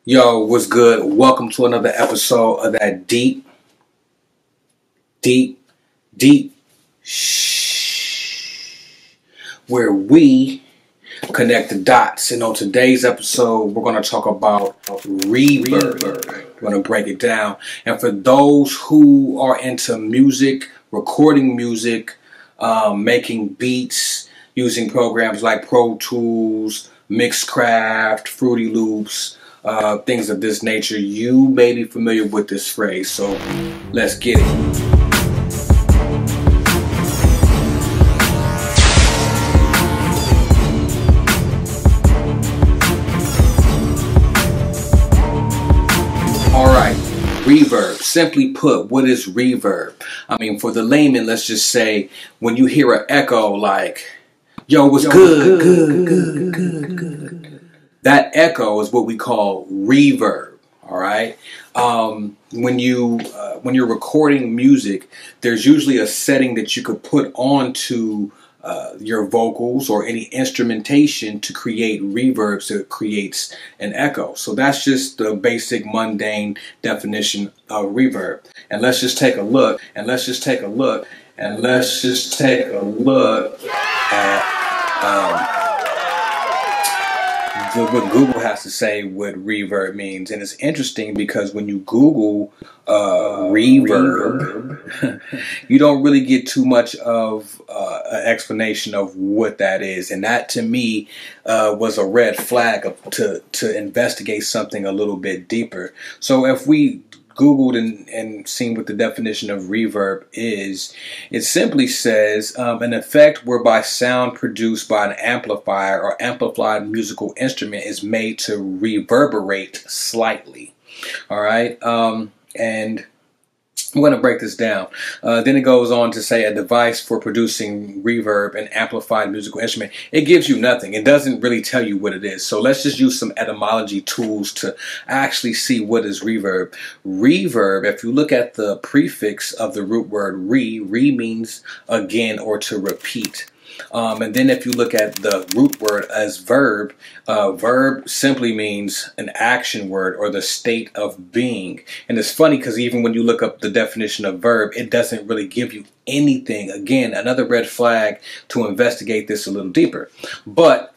Yo, what's good? Welcome to another episode of that deep shh, where we connect the dots. And on today's episode, we're going to talk about reverb. We're going to break it down. And for those who are into music, recording music, making beats, using programs like Pro Tools, Mixcraft, Fruity Loops, things of this nature, you may be familiar with this phrase. So let's get it. Alright, reverb. Simply put, what is reverb? I mean, for the layman, let's just say when you hear an echo like, yo, what's good. That echo is what we call reverb. All right. When you're recording music, there's usually a setting that you could put onto your vocals or any instrumentation to create reverb, so it creates an echo. So that's just the basic mundane definition of reverb. And let's just take a look. At what Google has to say what reverb means. And it's interesting because when you Google reverb, you don't really get too much of an explanation of what that is. And that to me was a red flag to investigate something a little bit deeper. So if we Googled and seen what the definition of reverb is, it simply says an effect whereby sound produced by an amplifier or amplified musical instrument is made to reverberate slightly. All right, and I'm going to break this down. Then it goes on to say a device for producing reverb and amplified musical instrument. It gives you nothing. It doesn't really tell you what it is. So let's just use some etymology tools to actually see what is reverb. Reverb, if you look at the prefix of the root word re means again or to repeat. And then if you look at the root word as verb, verb simply means an action word or the state of being. And it's funny because even when you look up the definition of verb, it doesn't really give you anything. Again, another red flag to investigate this a little deeper. But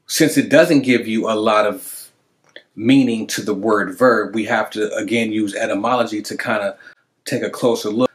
since it doesn't give you a lot of meaning to the word verb, we have to again use etymology to kind of take a closer look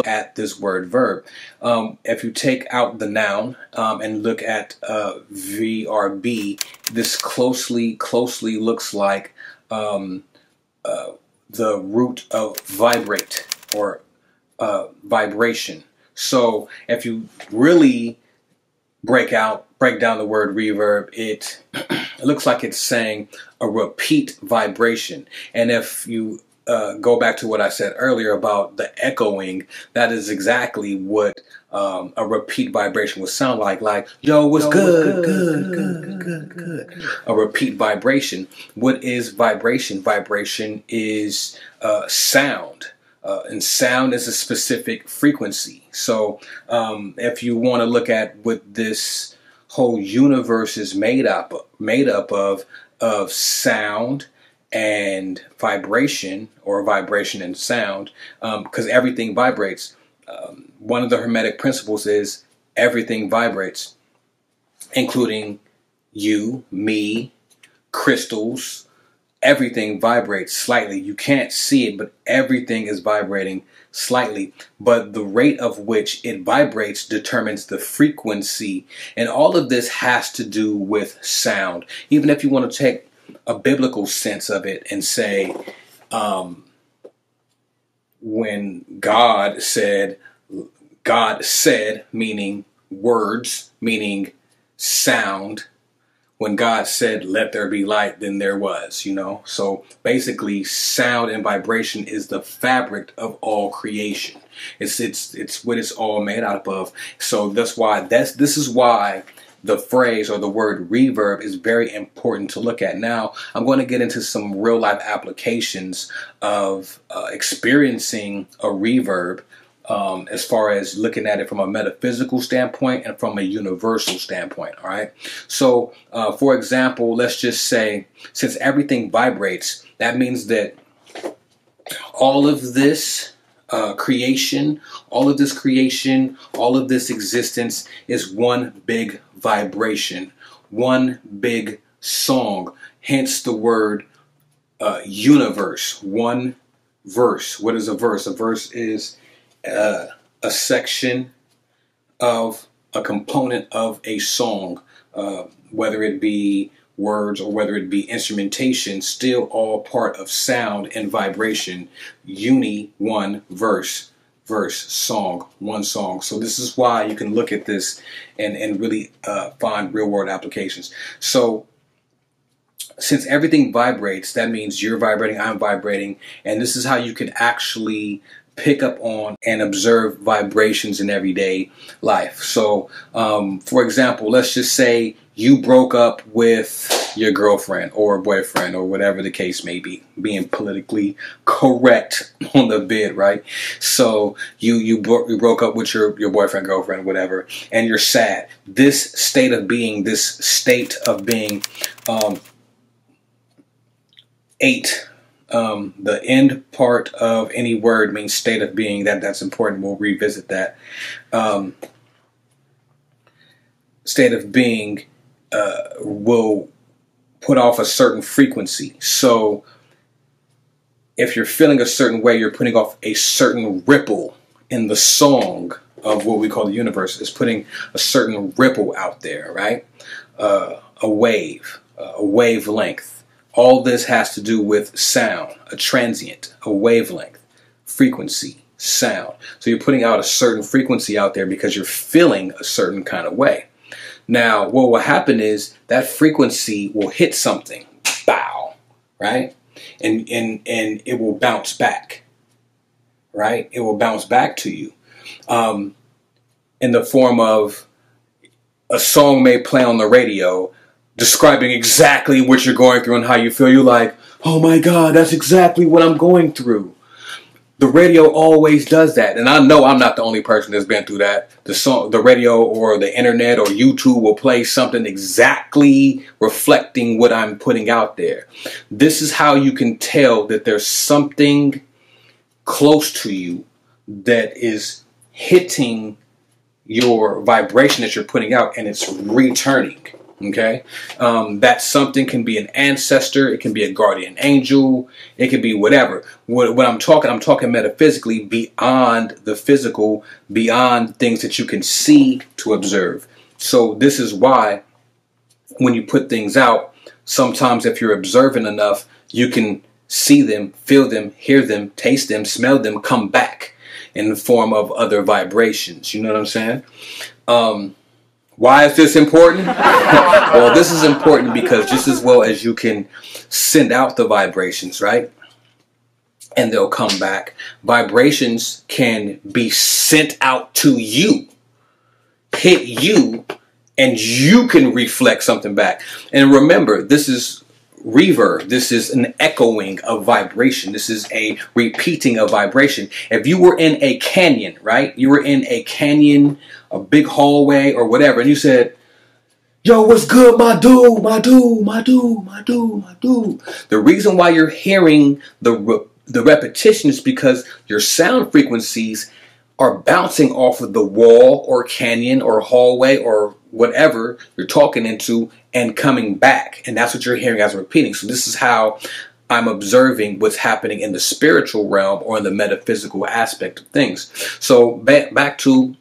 at this word verb. If you take out the noun and look at VRB, this closely looks like the root of vibrate or vibration. So if you really break down the word reverb, it looks like it's saying a repeat vibration. And if you go back to what I said earlier about the echoing, that is exactly what a repeat vibration would sound like. Like, yo, what's good? A repeat vibration. What is vibration? Vibration is sound. And sound is a specific frequency. So if you want to look at what this whole universe is made up of sound and vibration, or vibration and sound, because everything vibrates. One of the Hermetic principles is everything vibrates, including you, me, crystals. Everything vibrates slightly. You can't see it, but everything is vibrating slightly. But the rate of which it vibrates determines the frequency. And all of this has to do with sound. Even if you want to take a biblical sense of it and say, when God said, meaning words, meaning sound. When God said, let there be light, then there was, So basically, sound and vibration is the fabric of all creation. It's what it's all made out of. So this is why the phrase or the word reverb is very important to look at. Now, I'm going to get into some real life applications of experiencing a reverb as far as looking at it from a metaphysical standpoint and from a universal standpoint. All right. So, for example, let's just say, since everything vibrates, that means that all of this creation, all of this existence is one big vibration, one big song. Hence the word universe. One verse. What is a verse? A verse is a section of a component of a song, whether it be words or whether it be instrumentation, still all part of sound and vibration. One verse, song, one song. So this is why you can look at this and really find real world applications. So since everything vibrates, that means you're vibrating, I'm vibrating, and this is how you can actually pick up on and observe vibrations in everyday life. So, for example, let's just say you broke up with your girlfriend or boyfriend or whatever the case may be, being politically correct on the bid, right? So you broke up with your boyfriend, girlfriend, whatever, and you're sad. This state of being, the end part of any word means state of being. That's important. We'll revisit that. State of being will put off a certain frequency. So if you're feeling a certain way, you're putting off a certain ripple in the song of what we call the universe. Is putting a certain ripple out there, right? A wave, a wavelength. All this has to do with sound, a transient, a wavelength, frequency, sound. So you're putting out a certain frequency out there because you're feeling a certain kind of way. Now, what will happen is that frequency will hit something, bow, right? And it will bounce back, right? It will bounce back to you in the form of a song may play on the radio describing exactly what you're going through and how you feel. You're like, oh my God, that's exactly what I'm going through. The radio always does that. And I know I'm not the only person that's been through that. The radio or the internet or YouTube will play something exactly reflecting what I'm putting out there. This is how you can tell that there's something close to you that is hitting your vibration that you're putting out, and it's returning. Okay, that something can be an ancestor, it can be a guardian angel, it can be whatever. What I'm talking metaphysically, beyond the physical, beyond things that you can see to observe. So this is why when you put things out, sometimes if you're observant enough, you can see them, feel them, hear them, taste them, smell them, come back in the form of other vibrations. You know what I'm saying? Why is this important? Well, this is important because just as well as you can send out the vibrations, right? And they'll come back. Vibrations can be sent out to you, hit you, and you can reflect something back. And remember, this is reverb. This is an echoing of vibration. This is a repeating of vibration. If you were in a canyon, right? You were in a canyon, a big hallway or whatever, and you said, yo, what's good, my dude, my dude, my dude, my dude, my dude. The reason why you're hearing the repetition is because your sound frequencies are bouncing off of the wall or canyon or hallway or whatever you're talking into and coming back. And that's what you're hearing as repeating. So this is how I'm observing what's happening in the spiritual realm or in the metaphysical aspect of things. So back to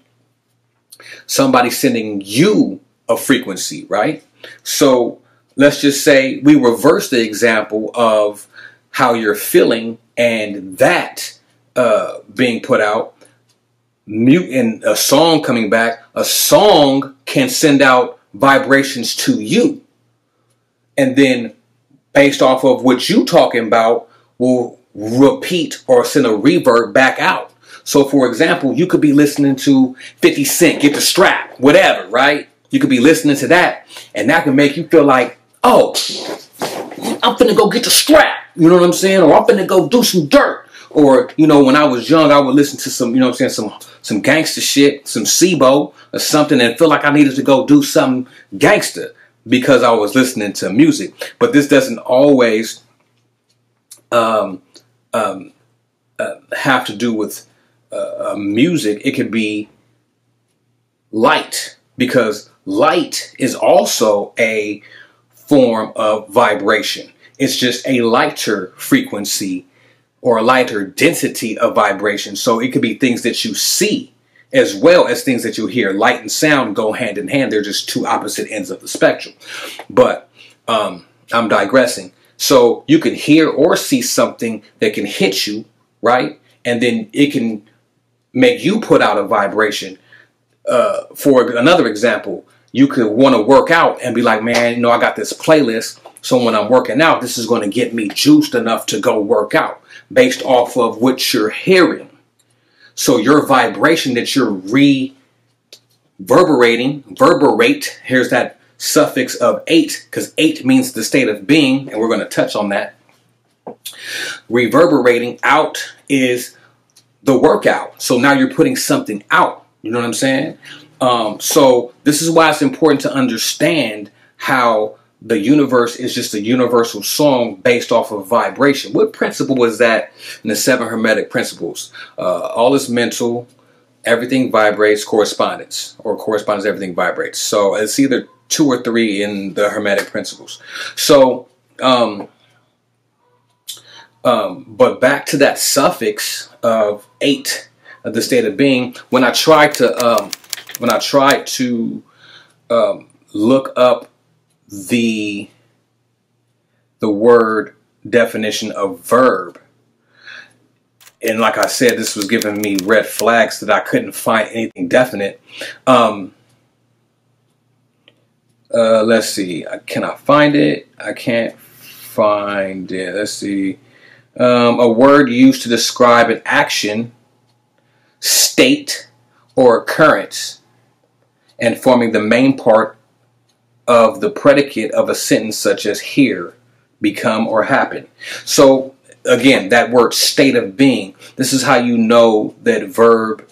somebody sending you a frequency, right? So let's just say we reverse the example of how you're feeling and that being put out. Mute and a song coming back, a song can send out vibrations to you. And then based off of what you talking about will repeat or send a reverb back out. So for example, you could be listening to 50 Cent, Get the Strap, whatever, right? You could be listening to that and that can make you feel like, oh, I'm finna go get the strap. You know what I'm saying? Or I'm finna go do some dirt. Or, you know, when I was young, I would listen to some, you know what I'm saying, some gangster shit, some SIBO or something, and feel like I needed to go do something gangster because I was listening to music. But this doesn't always have to do with music. It could be light, because light is also a form of vibration. It's just a lighter frequency or a lighter density of vibration. So it could be things that you see as well as things that you hear. Light and sound go hand in hand. They're just two opposite ends of the spectrum. But I'm digressing. So you can hear or see something that can hit you, right? And then it can make you put out a vibration. For another example, you could want to work out and be like, man, you know, I got this playlist. So when I'm working out, this is going to get me juiced enough to go work out based off of what you're hearing. So your vibration that you're reverberate, here's that suffix of ate, because ate means the state of being, and we're going to touch on that. Reverberating out is the workout. So now you're putting something out. You know what I'm saying? So this is why it's important to understand how the universe is just a universal song based off of vibration. What principle was that in the 7 Hermetic principles? All is mental, everything vibrates, correspondence, or correspondence, everything vibrates. So it's either 2 or 3 in the Hermetic principles. So, but back to that suffix of ate, of the state of being. When I tried to look up the word definition of verb, and like I said, this was giving me red flags that I couldn't find anything definite. Let's see, can I find it? I can't find it. Let's see. A word used to describe an action, state, or occurrence, and forming the main part of the predicate of a sentence, such as hear, become, or happen. So again, that word state of being, this is how you know that verb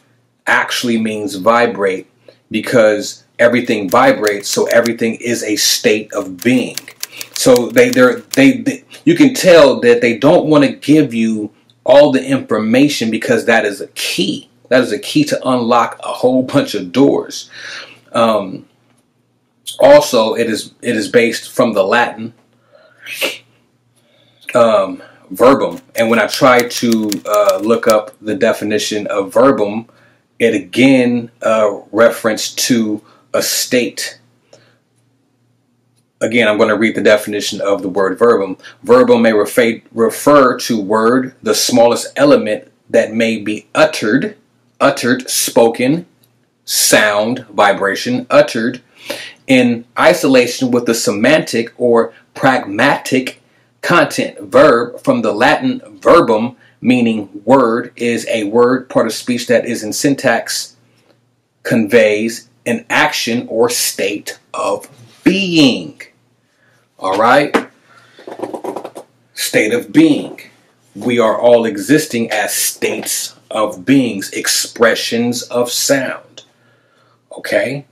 actually means vibrate, because everything vibrates, so everything is a state of being. So you can tell that they don't want to give you all the information, because that is a key. That is a key to unlock a whole bunch of doors. Also, it is based from the Latin verbum. And when I tried to look up the definition of verbum, it again referenced to a state. Again, I'm going to read the definition of the word verbum. Verbum may refer to word, the smallest element that may be uttered, spoken, sound, vibration, uttered, in isolation with the semantic or pragmatic content. Verb, from the Latin verbum, meaning word, is a word part of speech that is in syntax, conveys an action or state of being. All right? State of being. We are all existing as states of beings, expressions of sound. Okay?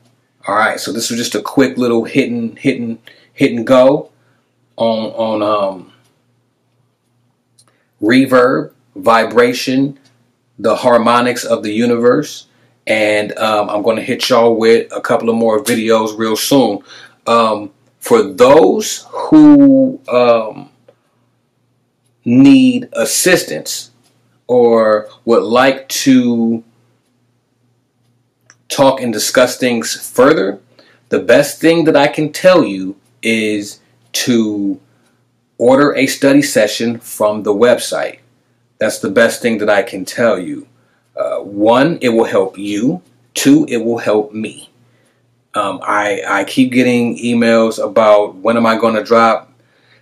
All right, so this was just a quick little hit and go on reverb, vibration, the harmonics of the universe, and I'm going to hit y'all with a couple of more videos real soon. For those who need assistance or would like to talk and discuss things further, the best thing that I can tell you is to order a study session from the website. That's the best thing that I can tell you. 1, it will help you. 2, it will help me. I keep getting emails about when am I going to drop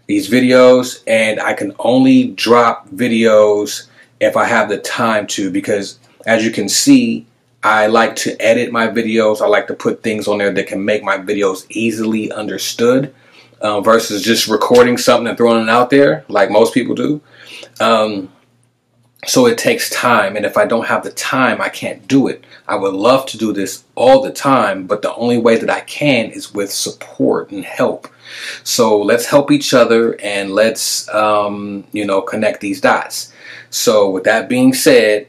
these videos, and I can only drop videos if I have the time to, because as you can see, I like to edit my videos. I like to put things on there that can make my videos easily understood, versus just recording something and throwing it out there like most people do. So it takes time, and if I don't have the time, I can't do it. I would love to do this all the time, but the only way that I can is with support and help. So let's help each other, and let's, connect these dots. So with that being said,